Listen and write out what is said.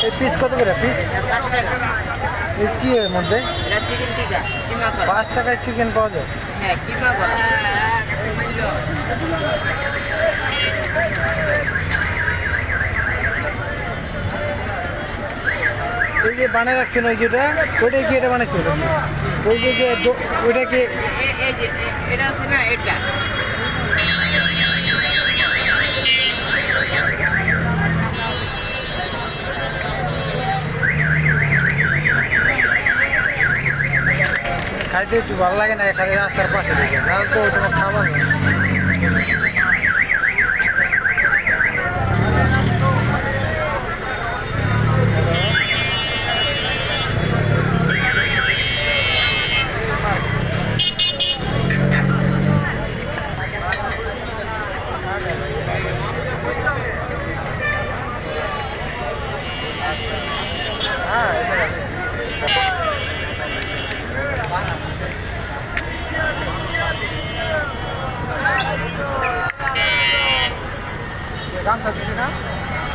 এই পিস কত করে পিস? 5 টাকা। এই কি এর মধ্যে? এটা চিকেন টিকা, কিমা করা। 5 টাকায় চিকেন পাওয়া যায়? হ্যাঁ, কিমা করা। এই যে বানিয়ে রাখছেন ওই যেটা, ওইটাই কি এটা বানাচ্ছেন? ওই যে ওইটা কি? এই যে এটা আছে না, এটা। খাইতে একটু ভালো লাগে না এখানে রাস্তার পাশে থেকে, নাহলে তো তোমার খাবার না। দাম থাকছে না।